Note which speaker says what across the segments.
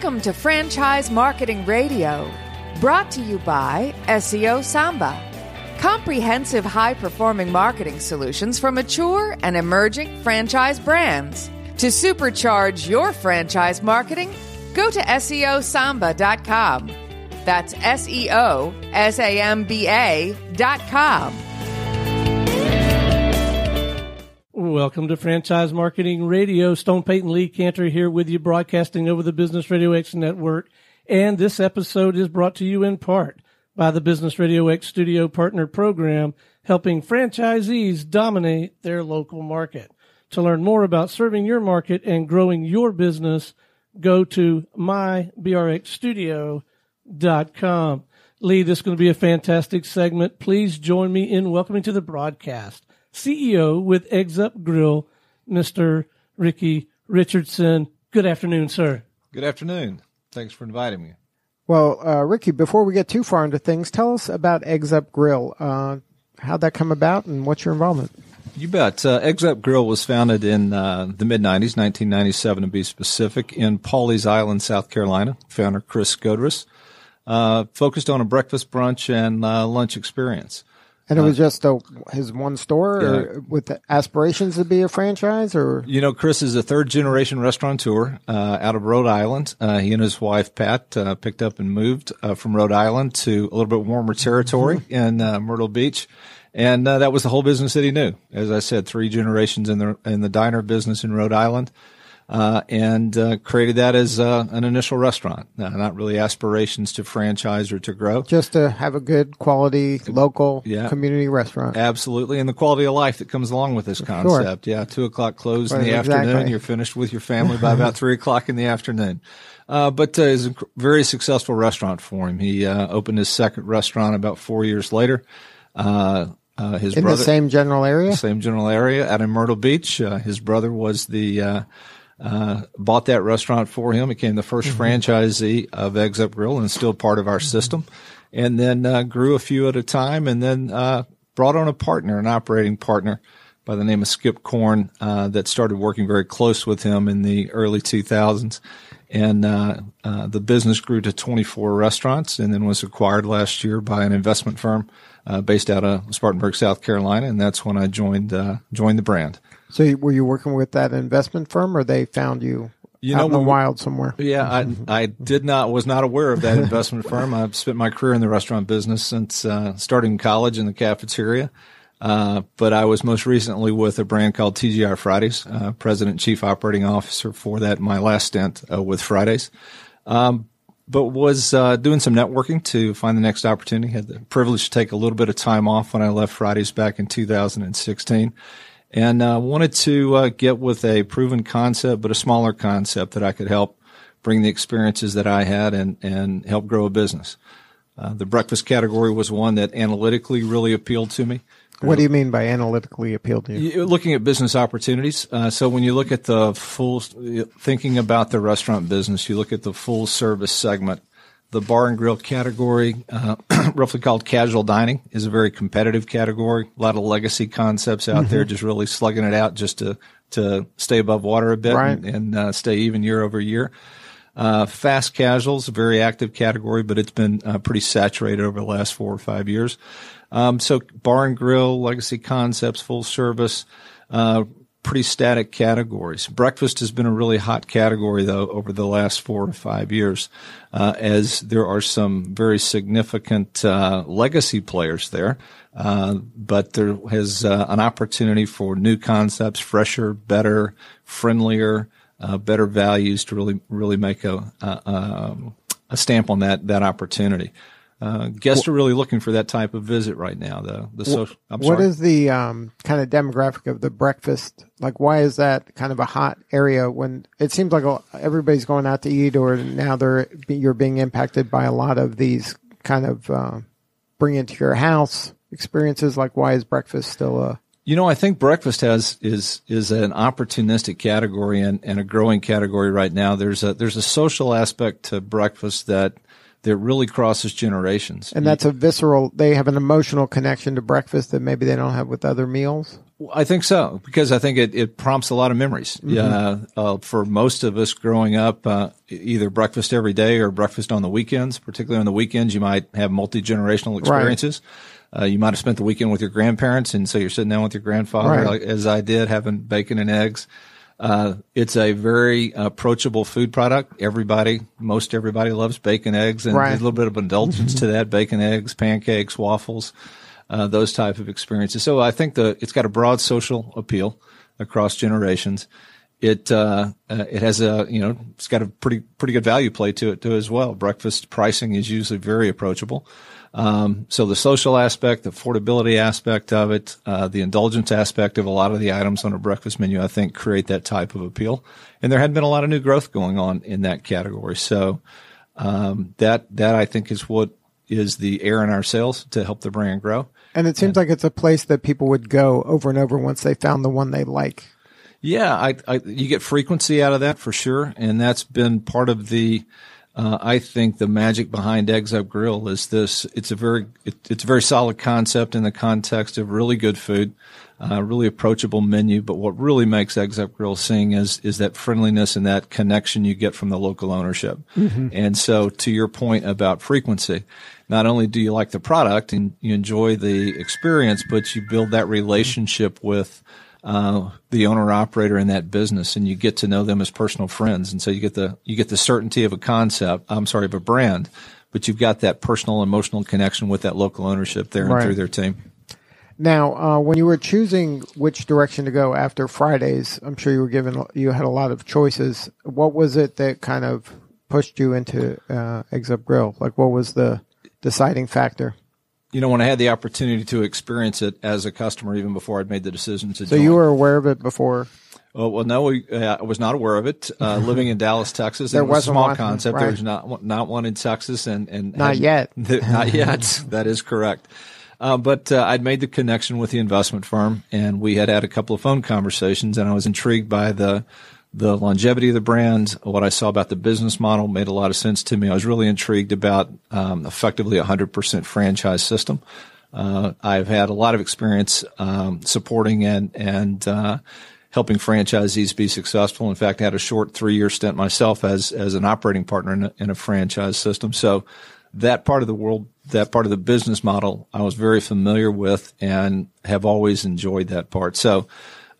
Speaker 1: Welcome to Franchise Marketing Radio, brought to you by SEO Samba. Comprehensive high-performing marketing solutions for mature and emerging franchise brands. To supercharge your franchise marketing, go to SEOSamba.com. That's SEOSAMBA.com.
Speaker 2: Welcome to Franchise Marketing Radio. Stone Payton Lee Cantor here with you, broadcasting over the Business Radio X network. And this episode is brought to you in part by the Business Radio X Studio Partner Program, helping franchisees dominate their local market. To learn more about serving your market and growing your business, go to mybrxstudio.com. Lee, this is going to be a fantastic segment. Please join me in welcoming to the broadcast CEO with Eggs Up Grill, Mr. Ricky Richardson. Good afternoon, sir.
Speaker 3: Good afternoon. Thanks for inviting me.
Speaker 4: Well, Ricky, before we get too far into things, tell us about Eggs Up Grill. How'd that come about and what's your involvement?
Speaker 3: You bet. Eggs Up Grill was founded in the mid-'90s, 1997 to be specific, in Pawleys Island, South Carolina. Founder Chris Godress focused on a breakfast, brunch, and lunch experience.
Speaker 4: And it was just his one store, or with the aspirations to be a franchise, or?
Speaker 3: You know, Chris is a third-generation restaurateur out of Rhode Island. He and his wife, Pat, picked up and moved from Rhode Island to a little bit warmer territory in Myrtle Beach. And that was the whole business that he knew. As I said, 3 generations in the diner business in Rhode Island. And created that as an initial restaurant. Not really aspirations to franchise or to grow.
Speaker 4: Just to have a good quality local community restaurant.
Speaker 3: Absolutely, and the quality of life that comes along with this concept. Sure. Yeah, 2:00 close in the afternoon. You're finished with your family by about 3:00 in the afternoon. But it's a very successful restaurant for him. He opened his second restaurant about 4 years later. His brother,
Speaker 4: the same general area?
Speaker 3: Same general area out in Myrtle Beach. His brother was bought that restaurant for him, became the first franchisee of Eggs Up Grill and still part of our system, and then grew a few at a time, and then brought on an operating partner by the name of Skip Korn that started working very close with him in the early 2000s. And the business grew to 24 restaurants and then was acquired last year by an investment firm based out of Spartanburg, South Carolina, and that's when I joined the brand.
Speaker 4: So were you working with that investment firm, or they found you out in the wild somewhere?
Speaker 3: Yeah, I was not aware of that investment firm. I've spent my career in the restaurant business since starting college in the cafeteria. But I was most recently with a brand called TGI Fridays, President and Chief Operating Officer for that, my last stint with Fridays. But was doing some networking to find the next opportunity. Had the privilege to take a little bit of time off when I left Fridays back in 2016. And wanted to get with a proven concept, but a smaller concept that I could help bring the experiences that I had and help grow a business. The breakfast category was one that analytically really appealed to me.
Speaker 4: What do you mean by analytically appealed to you?
Speaker 3: You're looking at business opportunities. So when you look at thinking about the restaurant business, you look at the full service segment. The bar and grill category, roughly called casual dining, is a very competitive category. A lot of legacy concepts out there just really slugging it out just to stay above water a bit and stay even year over year. Fast casuals, a very active category, but it's been pretty saturated over the last 4 or 5 years. So bar and grill, legacy concepts, full service, pretty static categories. Breakfast has been a really hot category, though, over the last 4 or 5 years, as there are some very significant legacy players there. But there has an opportunity for new concepts, fresher, better, friendlier, better values to really make a stamp on that opportunity. Guests are really looking for that type of visit right now. What
Speaker 4: is the kind of demographic of the breakfast? Like, why is that kind of a hot area when it seems like everybody's going out to eat, or now you're being impacted by a lot of these kind of bring into your house experiences? Like, why is breakfast still a?
Speaker 3: You know, I think breakfast is an opportunistic category and a growing category right now. There's a social aspect to breakfast that that really crosses generations.
Speaker 4: And that's they have an emotional connection to breakfast that maybe they don't have with other meals?
Speaker 3: I think so, because I think it prompts a lot of memories. For most of us growing up, either breakfast every day or breakfast on the weekends. Particularly on the weekends, you might have multi-generational experiences. Right. You might have spent the weekend with your grandparents, and so you're sitting down with your grandfather, like, as I did, having bacon and eggs. It's a very approachable food product. Most everybody loves bacon, eggs, and there's a little bit of indulgence to that: bacon, eggs, pancakes, waffles. Those type of experiences. So I think it's got a broad social appeal across generations. It has it's got a pretty good value play to it too as well. Breakfast pricing is usually very approachable. So the social aspect, the affordability aspect of it, the indulgence aspect of a lot of the items on a breakfast menu, I think create that type of appeal. And there had been a lot of new growth going on in that category. So, that I think is what is the air in our sails to help the brand grow.
Speaker 4: And it seems like it's a place that people would go over and over once they found the one they like.
Speaker 3: Yeah, you get frequency out of that for sure, and that's been part of the. I think the magic behind Eggs Up Grill is this. It's a very solid concept in the context of really good food, really approachable menu. But what really makes Eggs Up Grill sing is that friendliness and that connection you get from the local ownership. Mm-hmm. And so, to your point about frequency, not only do you like the product and you enjoy the experience, but you build that relationship with the owner operator in that business, and you get to know them as personal friends. And so you get the certainty of of a brand, but you've got that personal, emotional connection with that local ownership there and through their team.
Speaker 4: Now, when you were choosing which direction to go after Fridays, I'm sure you had a lot of choices. What was it that kind of pushed you into Eggs Up Grill? Like, what was the deciding factor?
Speaker 3: When I had the opportunity to experience it as a customer, even before I'd made the decision to join.
Speaker 4: So you were aware of it before?
Speaker 3: Well, no, I was not aware of it. Living in Dallas, Texas, it was a small concept. Right. There was not one in Texas, and
Speaker 4: not yet.
Speaker 3: Not yet. That is correct. But I'd made the connection with the investment firm, and we had a couple of phone conversations, and I was intrigued by the longevity of the brand. What I saw about the business model made a lot of sense to me. I was really intrigued about effectively 100% franchise system. I've had a lot of experience supporting and helping franchisees be successful. In fact, I had a short 3-year stint myself as an operating partner in a franchise system. So that part of the world, that part of the business model, I was very familiar with and have always enjoyed that part. So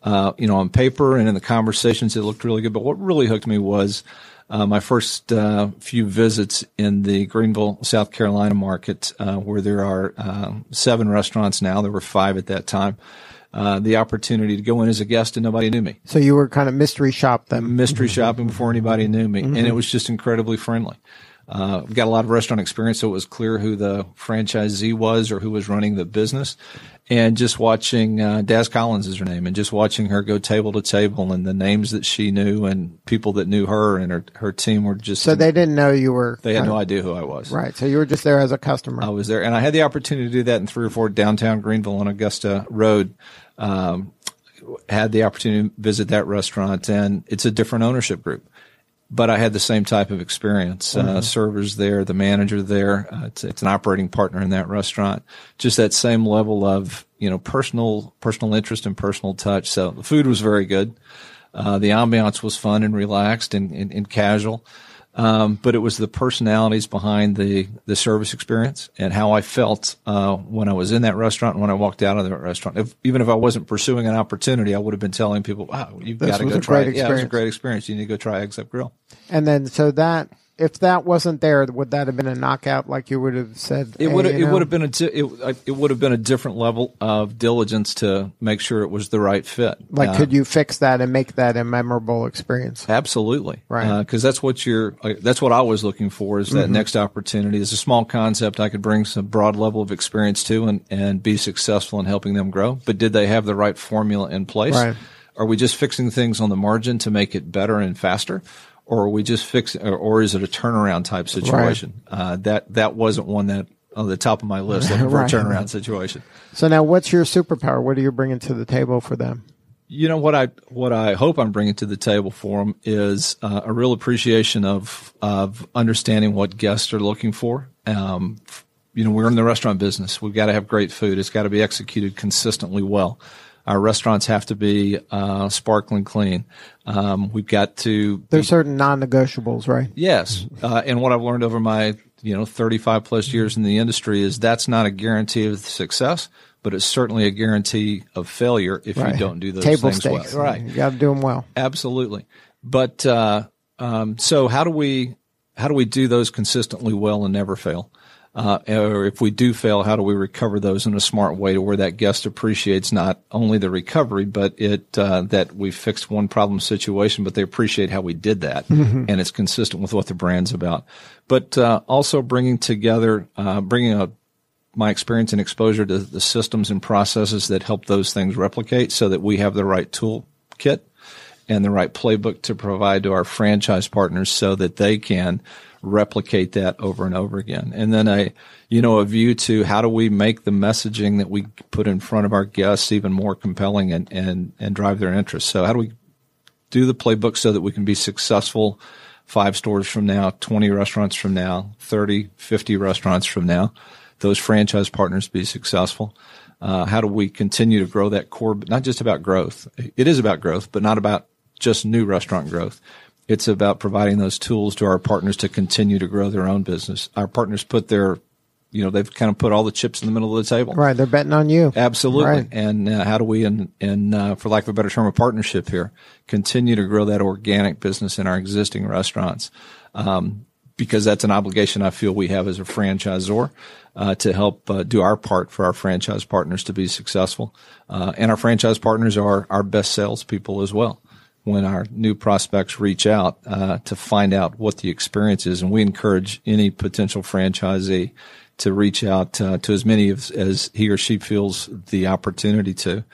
Speaker 3: on paper and in the conversations, it looked really good. But what really hooked me was my first few visits in the Greenville, South Carolina market, where there are 7 restaurants now. There were 5 at that time. The opportunity to go in as a guest and nobody knew me.
Speaker 4: So you were kind of mystery shopping
Speaker 3: before anybody knew me. Mm-hmm. And it was just incredibly friendly. Got a lot of restaurant experience, so it was clear who the franchisee was or who was running the business. And just watching, Daz Collins is her name, and just watching her go table to table and the names that she knew and people that knew her and her team were just.
Speaker 4: So they didn't know you were.
Speaker 3: They had no idea who I was.
Speaker 4: Right. So you were just there as a customer.
Speaker 3: I was there, and I had the opportunity to do that in 3 or 4 downtown Greenville on Augusta Road. Had the opportunity to visit that restaurant, and it's a different ownership group. But I had the same type of experience. Servers there, the manager there. It's an operating partner in that restaurant. Just that same level of, personal interest and personal touch. So the food was very good. The ambiance was fun and relaxed and casual. But it was the personalities behind the service experience and how I felt when I was in that restaurant and when I walked out of that restaurant. Even if I wasn't pursuing an opportunity, I would have been telling people, "Wow, you've got to go try it." Yeah, it was a great experience. You need to go try Eggs Up Grill.
Speaker 4: And then, if that wasn't there, would that have been a knockout? Like you would have said,
Speaker 3: it would have been a different level of diligence to make sure it was the right fit.
Speaker 4: Like, could you fix that and make that a memorable experience?
Speaker 3: Absolutely,
Speaker 4: right?
Speaker 3: Because that's what I was looking for. Is that next opportunity? It's a small concept I could bring some broad level of experience to and be successful in helping them grow. But did they have the right formula in place? Right. Are we just fixing things on the margin to make it better and faster? Or are we just fixing, or is it a turnaround type situation? Right. That wasn't one that on the top of my list looking for a turnaround situation.
Speaker 4: So now, what's your superpower? What are you bringing to the table for them?
Speaker 3: What I hope I'm bringing to the table for them is a real appreciation of understanding what guests are looking for. We're in the restaurant business. We've got to have great food. It's got to be executed consistently well. Our restaurants have to be sparkling clean. We've got to.
Speaker 4: There's certain non-negotiables, right?
Speaker 3: Yes, and what I've learned over my 35 plus years in the industry is that's not a guarantee of success, but it's certainly a guarantee of failure if you don't do those
Speaker 4: Table
Speaker 3: things
Speaker 4: stakes.
Speaker 3: well. Right,
Speaker 4: you got to do them well.
Speaker 3: Absolutely. But so how do we do those consistently well and never fail? Or if we do fail, how do we recover those in a smart way to where that guest appreciates not only the recovery, but that we fixed one problem situation, but they appreciate how we did that, and it's consistent with what the brand's about. But also bringing together, my experience and exposure to the systems and processes that help those things replicate, so that we have the right toolkit and the right playbook to provide to our franchise partners, so that they can replicate that over and over again. And then a view to how do we make the messaging that we put in front of our guests even more compelling and drive their interest. So how do we do the playbook so that we can be successful 5 stores from now, 20 restaurants from now, 30, 50 restaurants from now, those franchise partners be successful? How do we continue to grow that core, not just about growth. It is about growth, but not about just new restaurant growth. It's about providing those tools to our partners to continue to grow their own business. Our partners put they've kind of put all the chips in the middle of the table.
Speaker 4: Right. They're betting on you.
Speaker 3: Absolutely.
Speaker 4: Right.
Speaker 3: And how do we, for lack of a better term, a partnership here, continue to grow that organic business in our existing restaurants? Because that's an obligation I feel we have as a franchisor, to help do our part for our franchise partners to be successful. And our franchise partners are our best salespeople as well, when our new prospects reach out to find out what the experience is. And we encourage any potential franchisee to reach out to as many as he or she feels the opportunity to,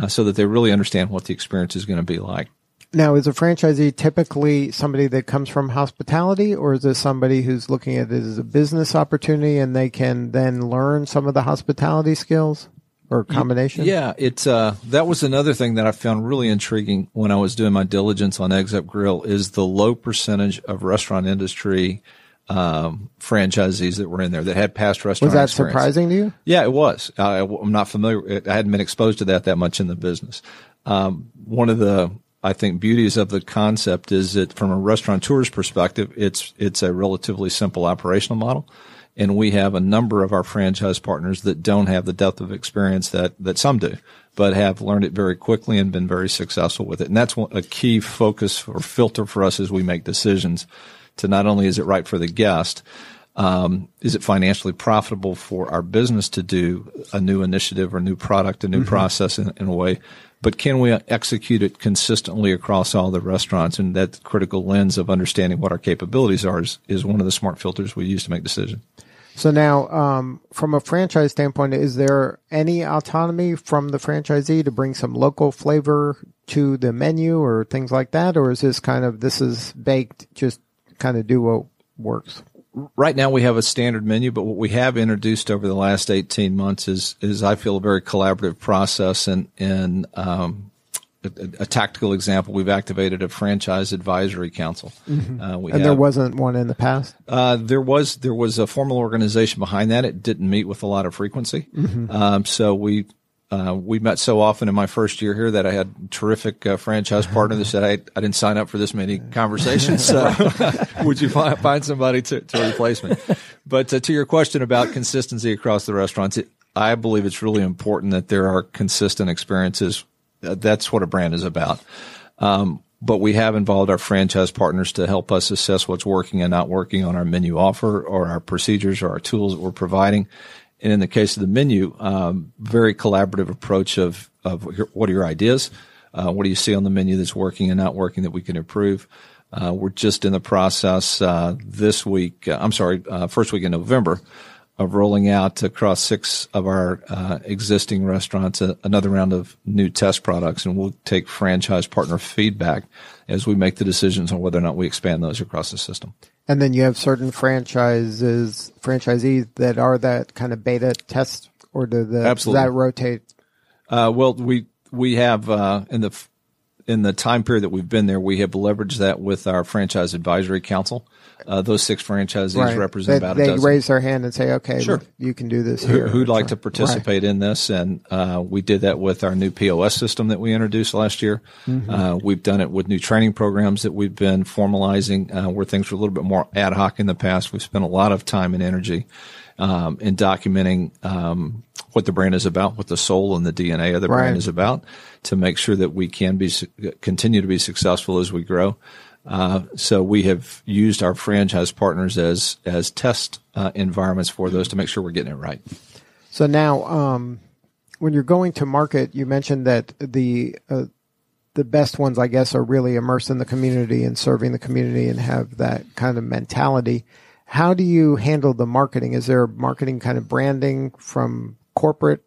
Speaker 3: so that they really understand what the experience is going to be like.
Speaker 4: Now, is a franchisee typically somebody that comes from hospitality, or is this somebody who's looking at it as a business opportunity and they can then learn some of the hospitality skills? Or combination?
Speaker 3: Yeah, that was another thing that I found really intriguing when I was doing my diligence on Eggs Up Grill, is the low percentage of restaurant industry franchisees that were in there that had past restaurant experience. Was that
Speaker 4: surprising to you?
Speaker 3: Yeah, it was. I'm not familiar. I hadn't been exposed to that much in the business. One of the, I think, beauties of the concept is that from a restaurateur's perspective, it's a relatively simple operational model. And we have a number of our franchise partners that don't have the depth of experience that some do, but have learned it very quickly and been very successful with it. And that's a key focus or filter for us as we make decisions, to not only is it right for the guest, is it financially profitable for our business to do a new initiative or new product, a new process in a way, but can we execute it consistently across all the restaurants? And that critical lens of understanding what our capabilities are is one of the smart filters we use to make decisions.
Speaker 4: So now, from a franchise standpoint, is there any autonomy from the franchisee to bring some local flavor to the menu or things like that? Or is this is baked, just kind of do what works?
Speaker 3: Right now we have a standard menu, but what we have introduced over the last 18 months is I feel a very collaborative process, and a tactical example, we've activated a franchise advisory council.
Speaker 4: There wasn't one in the past?
Speaker 3: There was a formal organization behind that. It didn't meet with a lot of frequency. So we met so often in my first year here that I had a terrific franchise partner that said, I didn't sign up for this many conversations, so would you find somebody to replace me? But to your question about consistency across the restaurants, I believe it's really important that there are consistent experiences. That's what a brand is about. But we have involved our franchise partners to help us assess what's working and not working on our menu offer or our procedures or our tools that we're providing. And in the case of the menu, very collaborative approach of what are your ideas? What do you see on the menu that's working and not working that we can improve? We're just in the process first week in November, of rolling out across 6 of our existing restaurants another round of new test products, and we'll take franchise partner feedback as we make the decisions on whether or not we expand those across the system.
Speaker 4: And then you have certain franchisees that are that kind of beta test, or does that rotate?
Speaker 3: Well, we have in the time period that we've been there, we have leveraged that with our franchise advisory council. Those 6 franchisees represent about a dozen.
Speaker 4: They raise their hand and say, okay,
Speaker 3: sure,
Speaker 4: look, you can do this here.
Speaker 3: Who'd like to participate in this? And we did that with our new POS system that we introduced last year. We've done it with new training programs that we've been formalizing where things were a little bit more ad hoc in the past. We've spent a lot of time and energy in documenting what the brand is about, what the soul and the DNA of the brand is about, to make sure that we can continue to be successful as we grow. So we have used our franchise partners as test environments for those to make sure we're getting it right.
Speaker 4: So now, when you're going to market, you mentioned that the best ones, I guess, are really immersed in the community and serving the community and have that kind of mentality. How do you handle the marketing? Is there marketing kind of branding from corporate,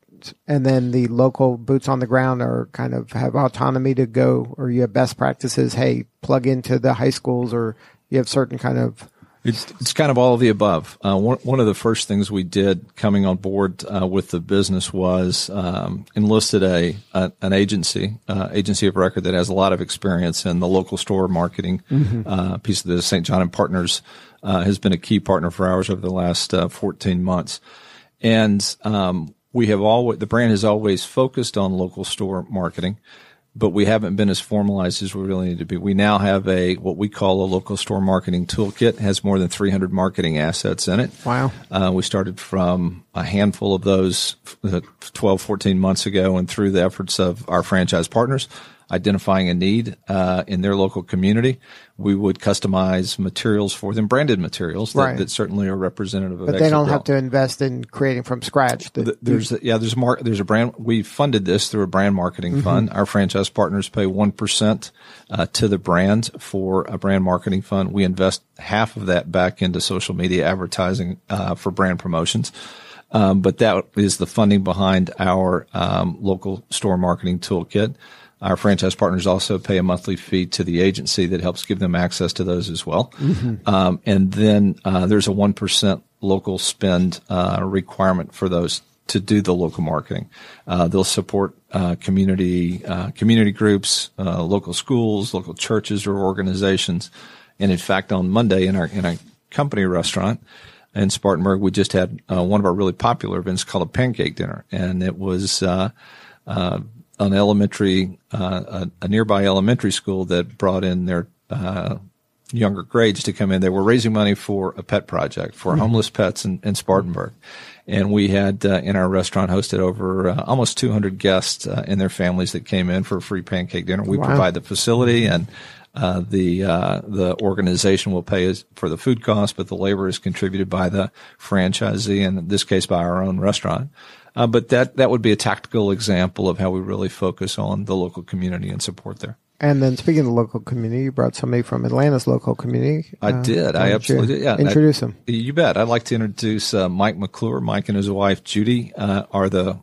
Speaker 4: and then the local boots on the ground are kind of have autonomy to go, or you have best practices? Hey, plug into the high schools, or you have certain kind of.
Speaker 3: It's kind of all of the above. One of the first things we did coming on board with the business was enlisted an agency of record that has a lot of experience in the local store marketing piece of this. St. John and Partners has been a key partner for ours over the last 14 months, and the brand has always focused on local store marketing, but we haven't been as formalized as we really need to be. We now have what we call a local store marketing toolkit. It has more than 300 marketing assets in it.
Speaker 4: Wow.
Speaker 3: We started from a handful of those 12, 14 months ago, and through the efforts of our franchise partners, identifying a need in their local community, we would customize materials for them, branded materials that certainly are representative of.
Speaker 4: But they don't have to invest in creating from scratch.
Speaker 3: There's a brand. We funded this through a brand marketing fund. Our franchise partners pay 1% to the brand for a brand marketing fund. We invest half of that back into social media advertising for brand promotions. But that is the funding behind our local store marketing toolkit. Our franchise partners also pay a monthly fee to the agency that helps give them access to those as well. And then there's a 1% local spend requirement for those to do the local marketing. They'll support community groups, local schools, local churches or organizations. And in fact, on Monday in a company restaurant in Spartanburg, we just had one of our really popular events called a pancake dinner, and it was a nearby elementary school that brought in their younger grades to come in. They were raising money for a pet project for homeless pets in Spartanburg. And we had in our restaurant hosted over almost 200 guests and their families that came in for a free pancake dinner. We provide the facility, and the organization will pay us for the food costs, but the labor is contributed by the franchisee, and in this case by our own restaurant. But that would be a tactical example of how we really focus on the local community and support there. And
Speaker 4: then speaking of the local community, you brought somebody from Atlanta's local community.
Speaker 3: I did. I absolutely did. Yeah.
Speaker 4: Introduce him.
Speaker 3: You bet. I'd like to introduce Mike McClure. Mike and his wife, Judy, are the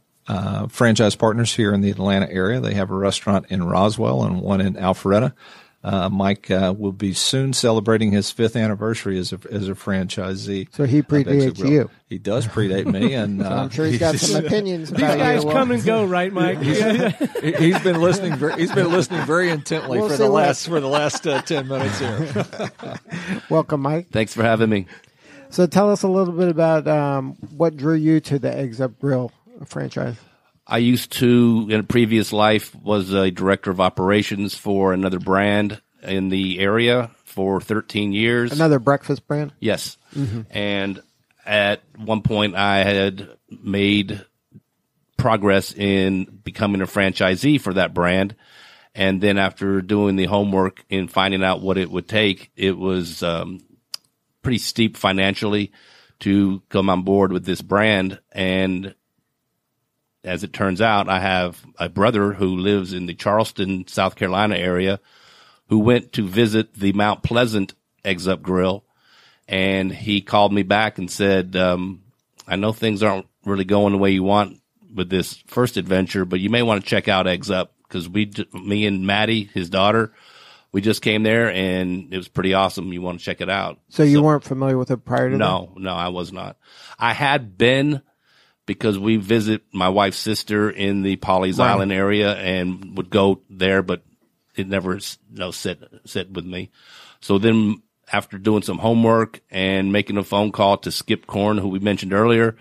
Speaker 3: franchise partners here in the Atlanta area. They have a restaurant in Roswell and one in Alpharetta. Mike will be soon celebrating his 5th anniversary as a franchisee.
Speaker 4: So he predates you.
Speaker 3: He does predate me, and
Speaker 4: so I'm sure he's got some opinions about
Speaker 2: you. These guys
Speaker 4: you.
Speaker 2: come and go, right, Mike?
Speaker 3: He's been listening. He's been listening very intently for the last 10 minutes here.
Speaker 4: Welcome, Mike.
Speaker 5: Thanks for having me.
Speaker 4: So tell us a little bit about what drew you to the Eggs Up Grill franchise.
Speaker 5: I used to, in a previous life, was a director of operations for another brand in the area for 13 years.
Speaker 4: Another breakfast brand?
Speaker 5: Yes. And at one point, I had made progress in becoming a franchisee for that brand. And then after doing the homework and finding out what it would take, it was pretty steep financially to come on board with this brand. And as it turns out, I have a brother who lives in the Charleston, South Carolina area who went to visit the Mount Pleasant Eggs Up Grill. And he called me back and said, I know things aren't really going the way you want with this first adventure, but you may want to check out Eggs Up, because me and Maddie, his daughter, we just came there and it was pretty awesome. You want to check it out.
Speaker 4: So you weren't familiar with it prior to that?
Speaker 5: No, I was not. I had been because we visit my wife's sister in the Pawleys Island area and would go there, but it never, sit with me. So then after doing some homework and making a phone call to Skip Korn, who we mentioned earlier,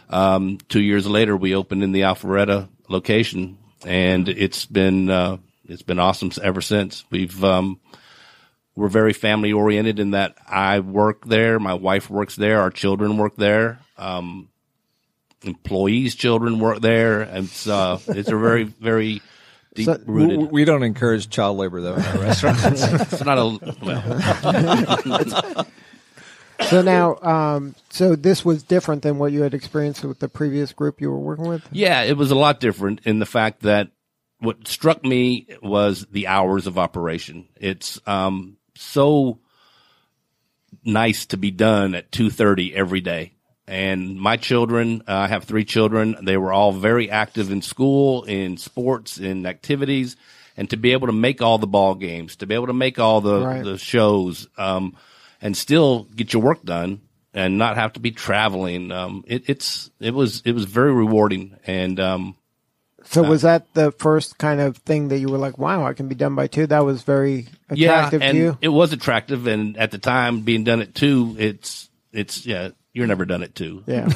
Speaker 5: 2 years later, we opened in the Alpharetta location, and it's been awesome ever since. We're very family oriented in that I work there, my wife works there, our children work there, employees' children work there, and it's a very, very deep rooted.
Speaker 3: We don't encourage child labor though in our restaurants.
Speaker 5: It's not well.
Speaker 4: So now, so this was different than what you had experienced with the previous group you were working with?
Speaker 5: Yeah, it was a lot different in the fact that what struck me was the hours of operation. It's so nice to be done at 2:30 every day. And my children, I have 3 children. They were all very active in school, in sports, in activities, and to be able to make all the ball games, to be able to make all the shows, and still get your work done and not have to be traveling. It was very rewarding. And,
Speaker 4: so was that the first kind of thing that you were like, wow, I can be done by 2? That was very attractive to you?
Speaker 5: It was attractive. And at the time being done at 2, it's you're never done at 2.
Speaker 4: Yeah.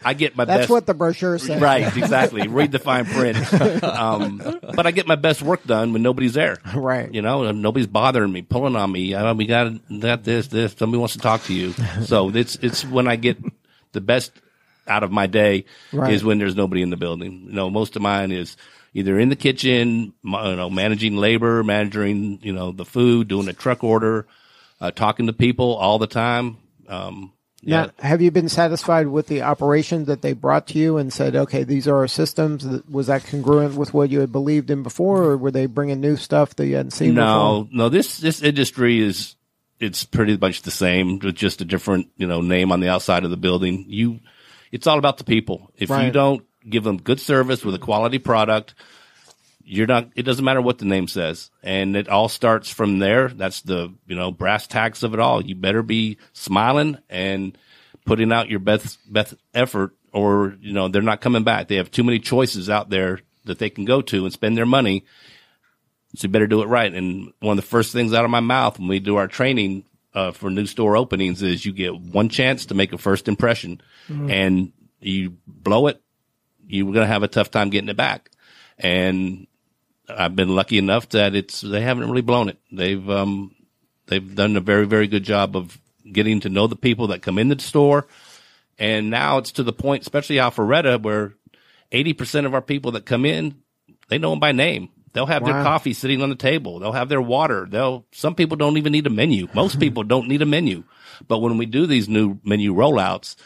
Speaker 5: I get my best.
Speaker 4: That's what the brochure says.
Speaker 5: Right, exactly. Read the fine print. But I get my best work done when nobody's there.
Speaker 4: Right.
Speaker 5: Nobody's bothering me, pulling on me. We got this. Somebody wants to talk to you. So it's when I get the best out of my day is when there's nobody in the building. Most of mine is either in the kitchen, managing labor, managing, the food, doing a truck order, talking to people all the time.
Speaker 4: Now, have you been satisfied with the operation that they brought to you and said, okay, these are our systems? Was that congruent with what you had believed in before, or were they bringing new stuff that you hadn't seen before?
Speaker 5: No, this industry it's pretty much the same with just a different, name on the outside of the building. It's all about the people. If you don't give them good service with a quality product, it doesn't matter what the name says. And it all starts from there. That's the, brass tacks of it all. You better be smiling and putting out your best effort, or, they're not coming back. They have too many choices out there that they can go to and spend their money. So you better do it right. And one of the first things out of my mouth when we do our training, for new store openings is you get one chance to make a first impression, and you blow it, you're going to have a tough time getting it back. And I've been lucky enough that they haven't really blown it. They've done a very, very good job of getting to know the people that come into the store. And now it's to the point, especially Alpharetta, where 80% of our people that come in, they know them by name. They'll have their coffee sitting on the table. They'll have their water. Some people don't even need a menu. Most people don't need a menu. But when we do these new menu rollouts,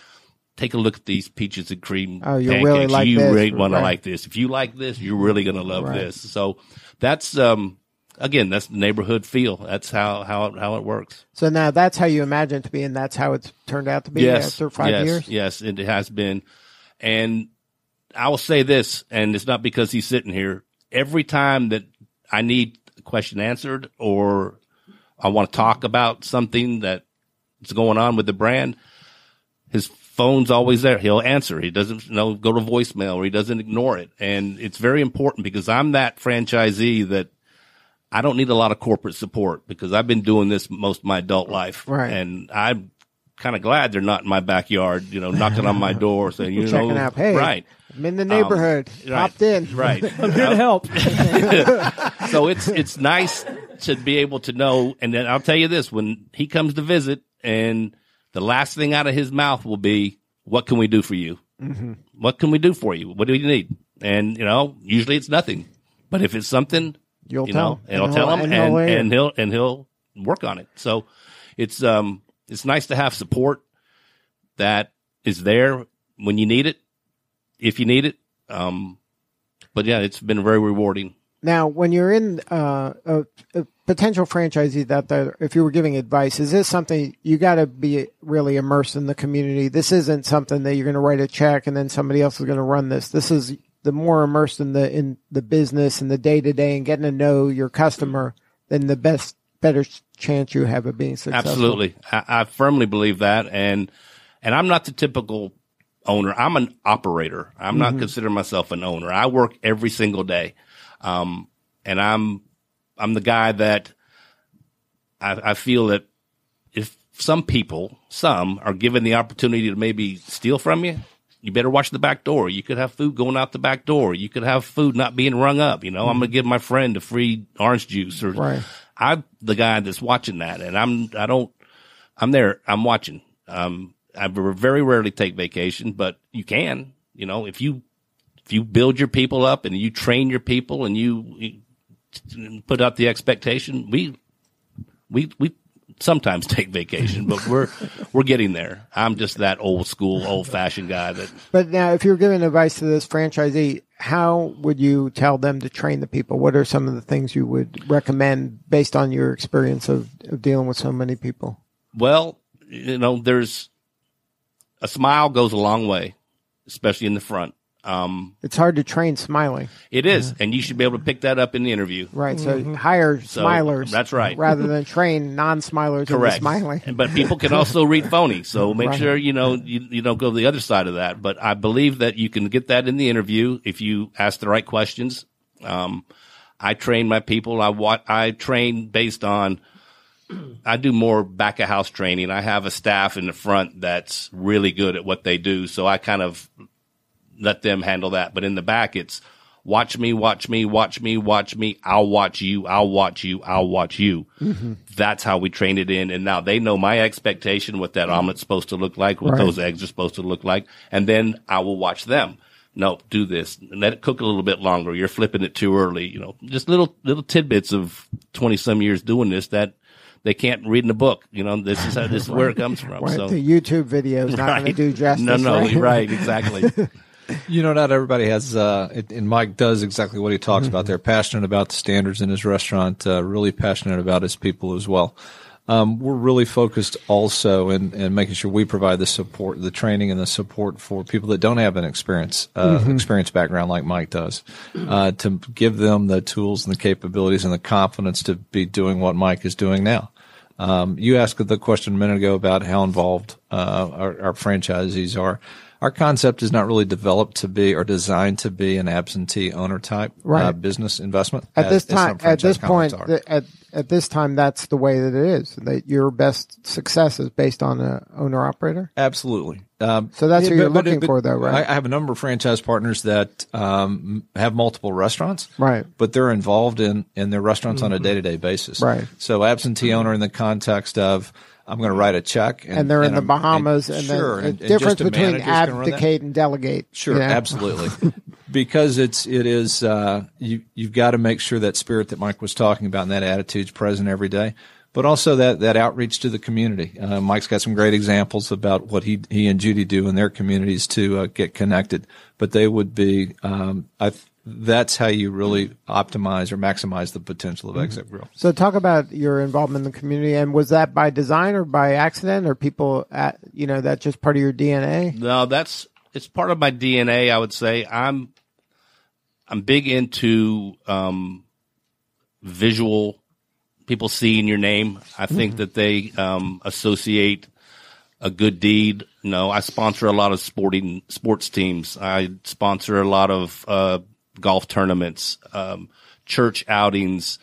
Speaker 5: take a look at these peaches and cream pancakes.
Speaker 4: Really like
Speaker 5: you
Speaker 4: this.
Speaker 5: really want to like this. If you like this, you're really going to love this. So that's, again, that's the neighborhood feel. That's how it works.
Speaker 4: So now that's how you imagine it to be, and that's how it's turned out to be after 5 years?
Speaker 5: Yes, it has been. And I will say this, and it's not because he's sitting here. Every time that I need a question answered or I want to talk about something that's going on with the brand, his phone's always there. He'll answer. He doesn't go to voicemail, or he doesn't ignore it. And it's very important because I'm that franchisee that I don't need a lot of corporate support because I've been doing this most of my adult life.
Speaker 4: Right.
Speaker 5: And I'm kind of glad they're not in my backyard, knocking on my door saying,
Speaker 4: checking out, hey,
Speaker 5: right.
Speaker 4: I'm in the neighborhood. Popped in.
Speaker 5: Right.
Speaker 2: I'm here to help.
Speaker 5: So it's nice to be able to know. And then I'll tell you this, when he comes to visit and the last thing out of his mouth will be, what can we do for you? Mm-hmm. What can we do for you? What do you need? And, usually it's nothing. But if it's something,
Speaker 4: you'll tell
Speaker 5: him and he'll work on it. So it's nice to have support that is there when you need it, if you need it. But yeah, it's been very rewarding.
Speaker 4: Now, when you're in a potential franchisee out there, if you were giving advice, is this something you got to be really immersed in the community? This isn't something that you're going to write a check and then somebody else is going to run this. This is the more immersed in the business and the day to day and getting to know your customer, then the better chance you have of being successful.
Speaker 5: Absolutely, I firmly believe that, and I'm not the typical owner. I'm an operator. I'm not considering myself an owner. I work every single day. And I'm the guy that I feel that if some are given the opportunity to maybe steal from you, you better watch the back door. You could have food going out the back door. You could have food not being rung up. I'm going to give my friend a free orange juice, or
Speaker 4: Right.
Speaker 5: I'm the guy that's watching that, and I'm there. I'm watching. I very rarely take vacation, but you can, if you build your people up and you train your people and you put out the expectation, we sometimes take vacation, but we're getting there. I'm just that old school, old fashioned guy that.
Speaker 4: But now, if you're giving advice to this franchisee, how would you tell them to train the people? What are some of the things you would recommend based on your experience of dealing with so many people?
Speaker 5: Well, there's a smile goes a long way, especially in the front.
Speaker 4: It's hard to train smiling.
Speaker 5: It is, and you should be able to pick that up in the interview.
Speaker 4: Right, so hire smilers.
Speaker 5: That's right.
Speaker 4: Rather than train non-smilers into
Speaker 5: Correct.
Speaker 4: smiling.
Speaker 5: But people can also read phony, so make
Speaker 4: Right.
Speaker 5: sure you don't go to the other side of that. But I believe that you can get that in the interview if you ask the right questions. I train my people. I train based on. I do more back of house training. I have a staff in the front that's really good at what they do, so I kind of let them handle that. But in the back, it's watch me, watch me, watch me, watch me. I'll watch you. I'll watch you. I'll watch you. Mm-hmm. That's how we train it in. And now they know my expectation, what that omelet's supposed to look like, what
Speaker 4: Right.
Speaker 5: those eggs are supposed to look like. And then I will watch them. No, do this. Let it cook a little bit longer. You're flipping it too early. Just little tidbits of 20 some years doing this that they can't read in a book. This is where it comes from.
Speaker 4: Right,
Speaker 5: So
Speaker 4: the YouTube video is not going to do justice.
Speaker 5: No,
Speaker 4: right?
Speaker 5: right, exactly.
Speaker 3: Not everybody has, and Mike does exactly what he talks about. They're passionate about the standards in his restaurant, really passionate about his people as well. We're really focused also in making sure we provide the support, the training and the support for people that don't have an experience background like Mike does, to give them the tools and the capabilities and the confidence to be doing what Mike is doing now. You asked the question a minute ago about how involved our franchisees are. Our concept is not really developed to be or designed to be an absentee owner type business investment.
Speaker 4: At this time,
Speaker 3: at
Speaker 4: this point, at this time, that's the way that it is. That your best success is based on an owner operator.
Speaker 3: Absolutely.
Speaker 4: So that's what you're looking for, though, right?
Speaker 3: I have a number of franchise partners that have multiple restaurants,
Speaker 4: Right.
Speaker 3: But they're involved in their restaurants on a day-to-day basis,
Speaker 4: Right.
Speaker 3: So absentee owner in the context of I'm going to write a check,
Speaker 4: and they're in the Bahamas, and
Speaker 3: sure,
Speaker 4: the
Speaker 3: and
Speaker 4: difference
Speaker 3: just a
Speaker 4: between
Speaker 3: manager's gonna run that.
Speaker 4: abdicate and delegate.
Speaker 3: Sure, absolutely. Because it is you've got to make sure that spirit that Mike was talking about and that attitude's present every day, but also that outreach to the community. Mike's got some great examples about what he and Judy do in their communities to get connected. But they would be that's how you really optimize or maximize the potential of Exit Grill.
Speaker 4: So talk about your involvement in the community, and was that by design or by accident, or people that's just part of your DNA?
Speaker 5: No, it's part of my DNA. I would say I'm big into visual. People seeing your name. I think that they associate a good deed. I sponsor a lot of sports teams. I sponsor a lot of golf tournaments, church outings.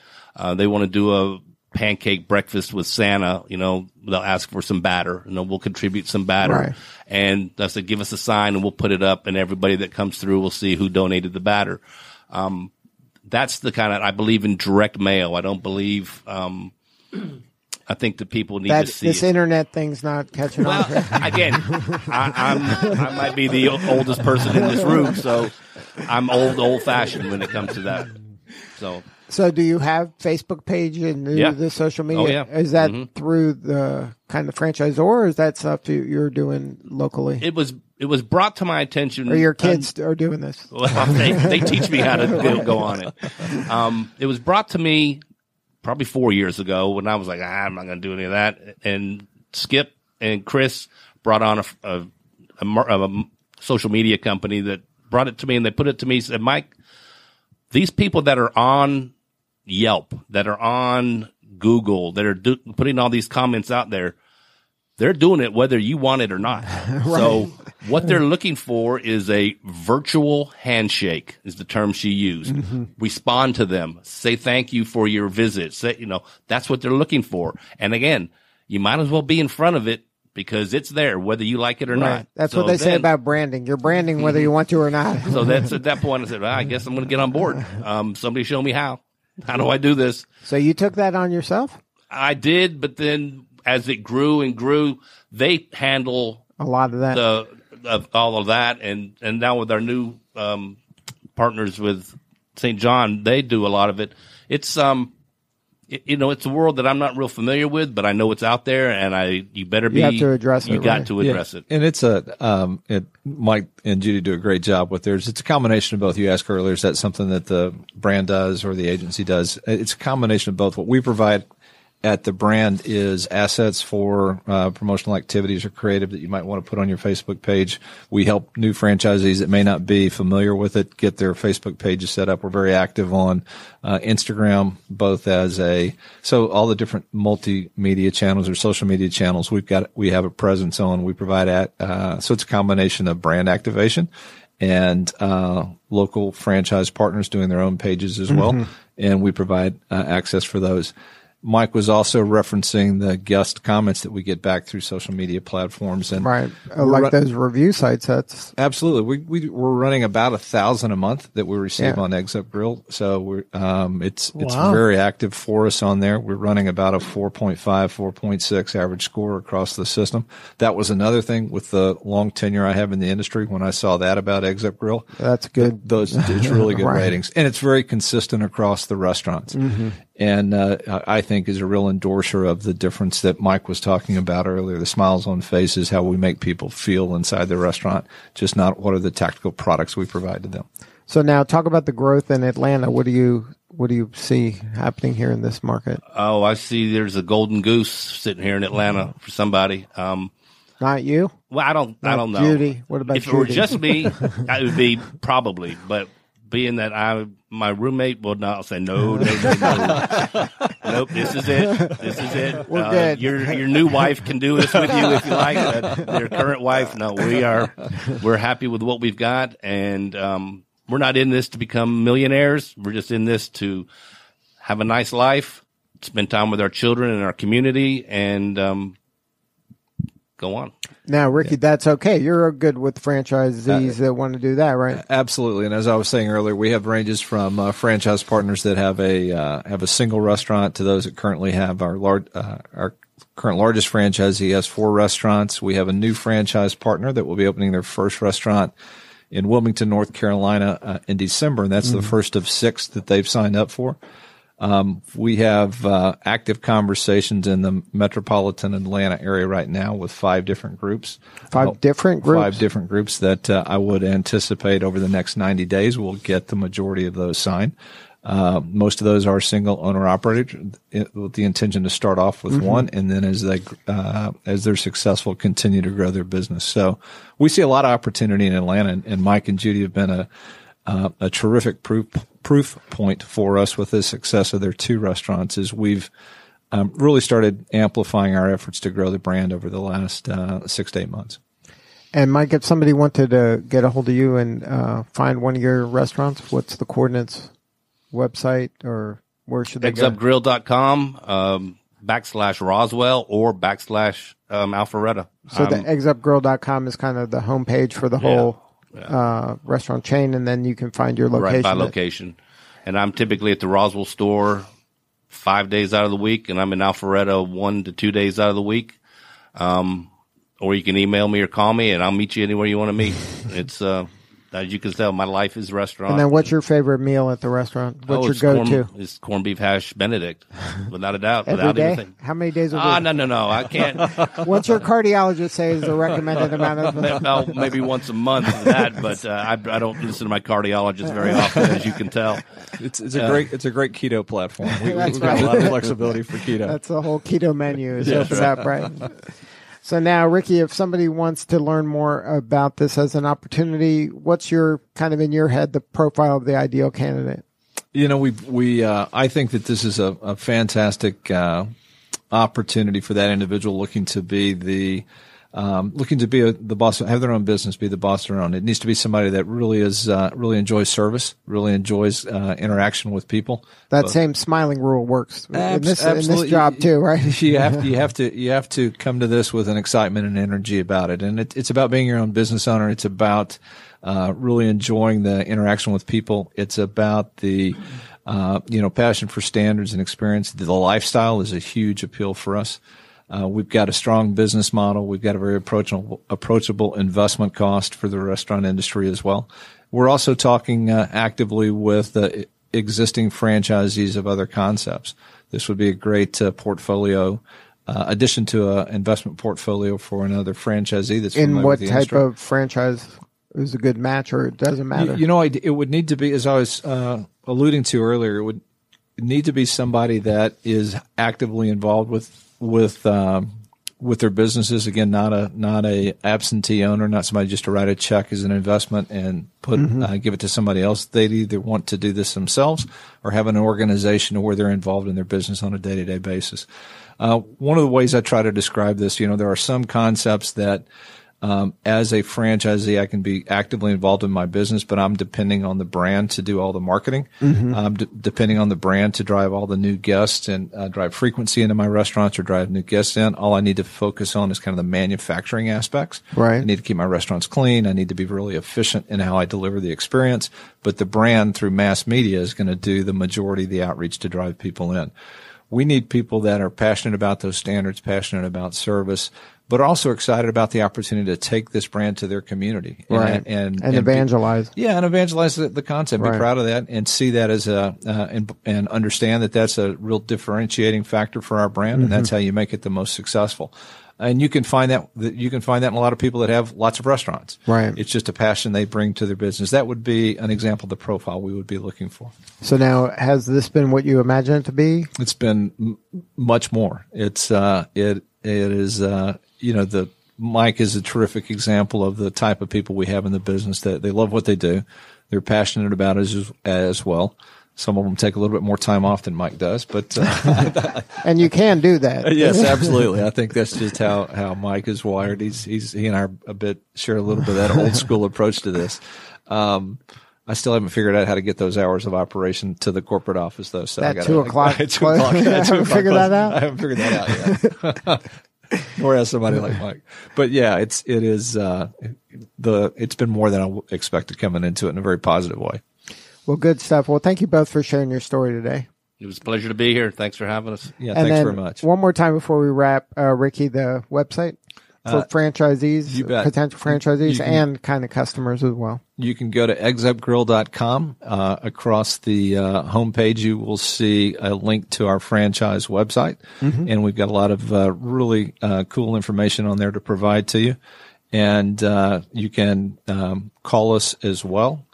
Speaker 5: They want to do a pancake breakfast with Santa. They'll ask for some batter, we'll contribute some batter.
Speaker 4: Right.
Speaker 5: And they'll say, give us a sign and we'll put it up, and everybody that comes through will see who donated the batter. That's the kind of, I believe in direct mail. I don't believe, I think the people need to see
Speaker 4: this
Speaker 5: it.
Speaker 4: internet thing's not catching on.
Speaker 5: Again, I might be the oldest person in this room, so I'm old fashioned when it comes to that. So
Speaker 4: do you have Facebook page and the social media?
Speaker 5: Oh, yeah.
Speaker 4: Is that through the kind of franchisor, or is that stuff you're doing locally?
Speaker 5: it was brought to my attention.
Speaker 4: Or your kids are doing this?
Speaker 5: Well, they teach me how to go on it. It was brought to me probably 4 years ago when I was like, I'm not going to do any of that. And Skip and Chris brought on a social media company that brought it to me, and they put it to me and said, Mike, these people that are on Yelp, that are on Google, that are putting all these comments out there, they're doing it whether you want it or not. So what they're looking for is a virtual handshake is the term she used. Respond to them. Say thank you for your visit. Say, that's what they're looking for. And again, you might as well be in front of it because it's there whether you like it or not.
Speaker 4: That's what they say about branding. You're branding whether you want to or not.
Speaker 5: So that's at that point I said, well, I guess I'm going to get on board. Somebody show me how. How do I do this?
Speaker 4: So you took that on yourself?
Speaker 5: I did, but then as it grew and grew, they handle
Speaker 4: a lot of that,
Speaker 5: all of that, and now with our new partners with St. John, they do a lot of it. It's it's a world that I'm not real familiar with, but I know it's out there, and you better be.
Speaker 4: You have to address it.
Speaker 5: You got to address it,
Speaker 3: and it's Mike and Judy do a great job with theirs. It's a combination of both. You asked earlier, is that something that the brand does or the agency does? It's a combination of both. What we provide at the brand is assets for promotional activities or creative that you might want to put on your Facebook page. We help new franchisees that may not be familiar with it get their Facebook pages set up. We're very active on Instagram, both so all the different multimedia channels or social media channels we have a presence on. We provide so it's a combination of brand activation and local franchise partners doing their own pages as well, and we provide access for those. Mike was also referencing the guest comments that we get back through social media platforms, and
Speaker 4: right, like those review sites. That's
Speaker 3: absolutely. We're running about 1,000 a month that we receive on Eggs Up Grill, so it's very active for us on there. We're running about a 4.5, 4.6 average score across the system. That was another thing with the long tenure I have in the industry. When I saw that about Eggs Up Grill,
Speaker 4: that's good.
Speaker 3: It's really good ratings, and it's very consistent across the restaurants. And I think is a real endorser of the difference that Mike was talking about earlier, the smiles on faces, how we make people feel inside the restaurant, just not what are the tactical products we provide to them.
Speaker 4: So now talk about the growth in Atlanta. What do you see happening here in this market?
Speaker 5: Oh, I see there's a golden goose sitting here in Atlanta for somebody.
Speaker 4: Not you?
Speaker 5: Well, I don't know.
Speaker 4: Judy, what about
Speaker 5: if
Speaker 4: Judy?
Speaker 5: It were just me, it would be probably, but being that my roommate will not say no. Nope, this is it.
Speaker 4: We're good.
Speaker 5: Your new wife can do this with you if you like, but your current wife, no, we're happy with what we've got, and we're not in this to become millionaires. We're just in this to have a nice life, spend time with our children and our community, and go on.
Speaker 4: Now, Ricky, that's okay. You're good with franchisees that want to do that, right?
Speaker 3: Absolutely. And as I was saying earlier, we have ranges from franchise partners that have a single restaurant to those that currently have our current largest franchisee has 4 restaurants. We have a new franchise partner that will be opening their first restaurant in Wilmington, North Carolina, in December, and that's the first of 6 that they've signed up for. We have active conversations in the metropolitan Atlanta area right now with 5 different groups.
Speaker 4: 5 different groups?
Speaker 3: 5 different groups that I would anticipate over the next 90 days we'll get the majority of those signed. Most of those are single owner operated with the intention to start off with one, and then as they're successful, continue to grow their business. So we see a lot of opportunity in Atlanta, and Mike and Judy have been a terrific proof point for us with the success of their 2 restaurants is we've really started amplifying our efforts to grow the brand over the last 6 to 8 months.
Speaker 4: And Mike, if somebody wanted to get a hold of you and find one of your restaurants, what's the coordinates, website, or where should they go?
Speaker 5: EggsUpGrill.com, /Roswell or / Alpharetta.
Speaker 4: So the EggsUpGrill.com is kind of the homepage for the whole restaurant chain, and then you can find your location.
Speaker 5: Right by location. And I'm typically at the Roswell store 5 days out of the week, and I'm in Alpharetta 1 to 2 days out of the week. Or you can email me or call me, and I'll meet you anywhere you want to meet. It's as you can tell, my life is restaurant.
Speaker 4: And then what's your favorite meal at the restaurant? What's your go-to?
Speaker 5: It's corned beef hash Benedict, without a doubt.
Speaker 4: Every day? How many days a week?
Speaker 5: No, I can't.
Speaker 4: What's your cardiologist say is the recommended amount of?
Speaker 5: Maybe once a month for that, but I don't listen to my cardiologist very often, as you can tell.
Speaker 3: It's a great keto platform. We've got a lot of flexibility for keto.
Speaker 4: That's the whole keto menu is opened up, right? So now, Ricky, if somebody wants to learn more about this as an opportunity, what's your kind of in your head the profile of the ideal candidate?
Speaker 3: You know, I think that this is a fantastic opportunity for that individual looking to be the boss, have their own business, be the boss of their own. It needs to be somebody that really really enjoys service, really enjoys interaction with people.
Speaker 4: That same smiling rule works in this job too, right?
Speaker 3: You have to come to this with an excitement and energy about it, and it's about being your own business owner. It's about really enjoying the interaction with people. It's about the passion for standards and experience. The lifestyle is a huge appeal for us. We've got a strong business model. We've got a very approachable investment cost for the restaurant industry as well. We're also talking actively with existing franchisees of other concepts. This would be a great portfolio addition to an investment portfolio for another franchisee that's familiar
Speaker 4: in what
Speaker 3: with the
Speaker 4: type
Speaker 3: industry.
Speaker 4: of franchise is a good match, or it doesn't matter?
Speaker 3: It would need to be, as I was alluding to earlier, it would need to be somebody that is actively involved with their businesses. Again, not a absentee owner, not somebody just to write a check as an investment and give it to somebody else. They'd either want to do this themselves or have an organization where they're involved in their business on a day-to-day basis. One of the ways I try to describe this, there are some concepts that as a franchisee, I can be actively involved in my business, but I'm depending on the brand to do all the marketing. I'm depending on the brand to drive all the new guests and drive frequency into my restaurants or drive new guests in. All I need to focus on is kind of the manufacturing aspects.
Speaker 4: Right.
Speaker 3: I need to keep my restaurants clean. I need to be really efficient in how I deliver the experience. But the brand through mass media is going to do the majority of the outreach to drive people in. We need people that are passionate about those standards, passionate about service, but also excited about the opportunity to take this brand to their community.
Speaker 4: Right.
Speaker 3: And
Speaker 4: evangelize.
Speaker 3: And evangelize the concept.
Speaker 4: Right.
Speaker 3: Be proud of that and see that as and understand that that's a real differentiating factor for our brand, and that's how you make it the most successful. And you can find that in a lot of people that have lots of restaurants.
Speaker 4: Right.
Speaker 3: It's just a passion they bring to their business. That would be an example of the profile we would be looking for.
Speaker 4: So now, has this been what you imagine it to be?
Speaker 3: It's been much more. It is Mike is a terrific example of the type of people we have in the business that they love what they do. They're passionate about it as well. Some of them take a little bit more time off than Mike does, but
Speaker 4: and you can do that.
Speaker 3: Yes, absolutely. I think that's just how Mike is wired. He and I share a little bit of that old school approach to this. I still haven't figured out how to get those hours of operation to the corporate office though. So
Speaker 4: that 2 o'clock.
Speaker 3: 2 o'clock.
Speaker 4: I haven't figured that out.
Speaker 3: I haven't figured that out yet. Nor has somebody like Mike. But yeah, it's been more than I expected coming into it in a very positive way.
Speaker 4: Well, good stuff. Well, thank you both for sharing your story today.
Speaker 5: It was a pleasure to be here. Thanks for having us.
Speaker 3: Yeah,
Speaker 4: and
Speaker 3: thanks very much.
Speaker 4: One more time before we wrap, Ricky, the website for franchisees,
Speaker 3: you bet.
Speaker 4: potential franchisees, and kind of customers as well.
Speaker 3: You can go to eggsupgrill.com. Across the homepage, you will see a link to our franchise website, and we've got a lot of really cool information on there to provide to you. And you can call us as well.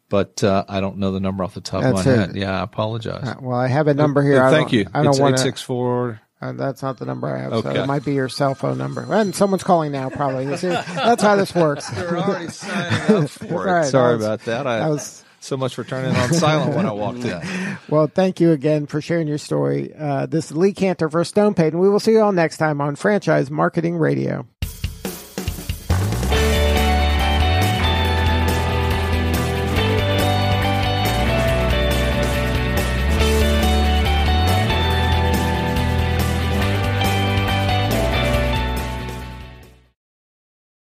Speaker 3: But I don't know the number off the top of my head. Yeah, I apologize.
Speaker 4: Well, I have a number here.
Speaker 3: Thank you.
Speaker 4: I don't
Speaker 3: it's
Speaker 4: want
Speaker 3: 864.
Speaker 4: That's not the number I have.
Speaker 3: Okay.
Speaker 4: So it might be your cell phone number. And someone's calling now, probably. You see, that's how this works.
Speaker 3: They're already signing up for it.
Speaker 4: Right,
Speaker 3: Sorry about that. So much for turning on silent when I walked in.
Speaker 4: Well, thank you again for sharing your story. This is Lee Cantor for Stone Payton. We will see you all next time on Franchise Marketing Radio.